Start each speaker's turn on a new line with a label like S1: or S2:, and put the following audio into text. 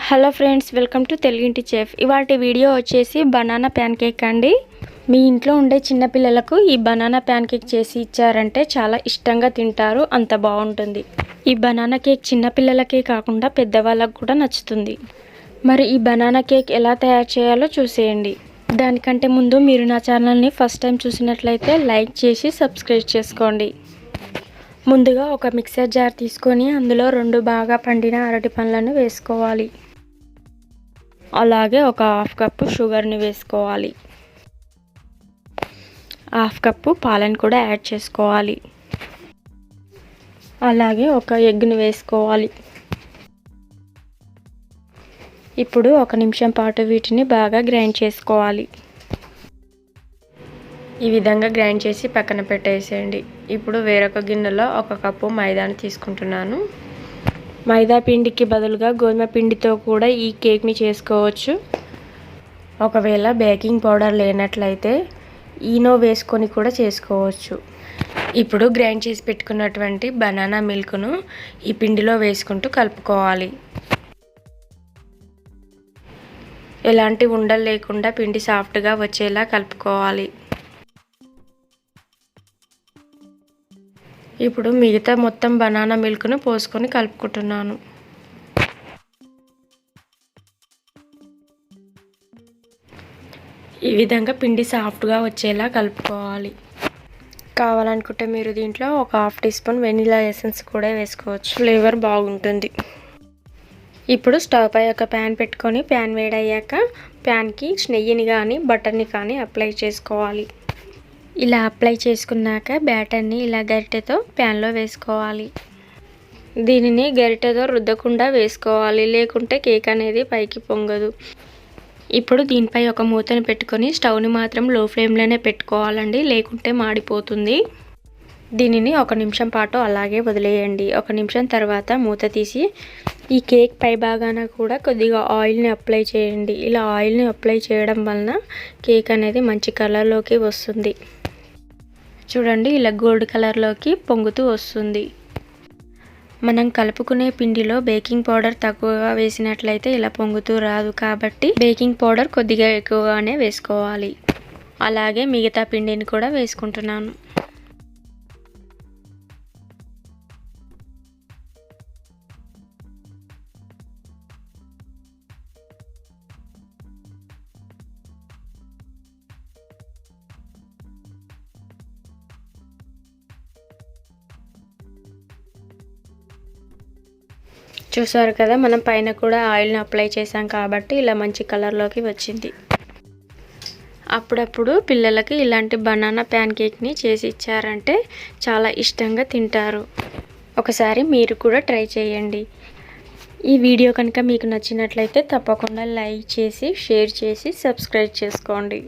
S1: Hello friends, welcome to తెలుగింటి chef. ఇవాటి video వచ్చేసి బనానా ప్యాన్ కేక్ అండి. మీ ఇంట్లో ఉండే చిన్నపిల్లలకు ఈ బనానా ప్యాన్ కేక్ చేసి ఇచ్చారంటే చాలా ఇష్టంగా తింటారు, అంత బాగుంటుంది. ఈ బనానా కేక్ చిన్నపిల్లలకే కాకుండా పెద్దవాళ్ళకు కూడా నచ్చుతుంది. మరి ఈ బనానా కేక్ ఎలా తయారు చేయాలో చూసేయండి. దానికంటే ముందు మీరు నా ఛానల్ని ఫస్ట్ టైం చూసినట్లయితే లైక్ చేసి సబ్స్క్రైబ్ చేసుకోండి. ముందుగా ఒక మిక్సర్ జార్ తీసుకొని అందులో 2 బాగా పండిన అరటి పండ్లను వేసుకోవాలి. అలాగే ఒక హాఫ్ కప్పు షుగర్ని వేసుకోవాలి. హాఫ్ కప్పు పాలను కూడా యాడ్ చేసుకోవాలి. అలాగే ఒక ఎగ్ని వేసుకోవాలి. ఇప్పుడు 1 నిమిషం పాటు వీటిని బాగా గ్రైండ్ చేసుకోవాలి. ఈ విధంగా గ్రైండ్ చేసి పక్కన పెట్టేసేయండి. ఇప్పుడు వేరొక గిన్నెలో 1 కప్పు మైదాని తీసుకుంటున్నాను. మైదా పిండికి బదులుగా గోధుమ పిండితో కూడా ఈ కేక్ని చేసుకోవచ్చు. ఒకవేళ బేకింగ్ పౌడర్ లేనట్లయితే ఈనో వేసుకొని కూడా చేసుకోవచ్చు. ఇప్పుడు గ్రైండ్ చేసి పెట్టుకున్నటువంటి బనానా మిల్క్ను ఈ పిండిలో వేసుకుంటూ కలుపుకోవాలి. ఎలాంటి ఉండలు లేకుండా పిండి సాఫ్ట్గా వచ్చేలా కలుపుకోవాలి. ఇప్పుడు మిగతా మొత్తం బనానా మిల్క్ను పోసుకొని కలుపుకుంటున్నాను. ఈ విధంగా పిండి సాఫ్ట్గా వచ్చేలా కలుపుకోవాలి. కావాలనుకుంటే మీరు దీంట్లో ఒక half teaspoon vanilla essence కూడా వేసుకోవచ్చు, ఫ్లేవర్ బాగుంటుంది. ఇప్పుడు స్టవ్ పై ఒక ప్యాన్ పెట్టుకొని ప్యాన్ వేడయ్యాక ప్యాన్కి నెయ్యిని కానీ బటర్ని కానీ అప్లై చేసుకోవాలి. ఇలా అప్లై చేసుకున్నాక బ్యాటర్ని ఇలా గరిటెతో ప్యాన్లో వేసుకోవాలి. దీనిని గరిటెతో రుద్దకుండా వేసుకోవాలి, లేకుంటే కేక్ అనేది పైకి పొంగదు. ఇప్పుడు దీనిపై ఒక మూతను పెట్టుకొని స్టవ్ని మాత్రం లో ఫ్లేమ్లోనే పెట్టుకోవాలండి, లేకుంటే మాడిపోతుంది. దీనిని 1 నిమిషం పాటు అలాగే వదిలేయండి. 1 నిమిషం తర్వాత మూత తీసి ఈ కేక్ పై భాగాన కూడా కొద్దిగా ఆయిల్ని అప్లై చేయండి. ఇలా ఆయిల్ని అప్లై చేయడం వలన కేక్ అనేది మంచి కలర్లోకి వస్తుంది. చూడండి, ఇలా గోల్డ్ కలర్లోకి పొంగుతూ వస్తుంది. మనం కలుపుకునే పిండిలో బేకింగ్ పౌడర్ తక్కువగా వేసినట్లయితే ఇలా పొంగుతూ రాదు, కాబట్టి బేకింగ్ పౌడర్ కొద్దిగా ఎక్కువగానే వేసుకోవాలి. అలాగే మిగతా పిండిని కూడా వేసుకుంటున్నాను. చూసారు కదా, మనం పైన కూడా ఆయిల్ని అప్లై చేసాం కాబట్టి ఇలా మంచి కలర్లోకి వచ్చింది. అప్పుడప్పుడు పిల్లలకి ఇలాంటి బనానా ప్యాన్ కేక్ని చేసి ఇచ్చారంటే చాలా ఇష్టంగా తింటారు. ఒకసారి మీరు కూడా ట్రై చేయండి. ఈ వీడియో కనుక మీకు నచ్చినట్లయితే తప్పకుండా లైక్ చేసి, షేర్ చేసి, సబ్స్క్రైబ్ చేసుకోండి.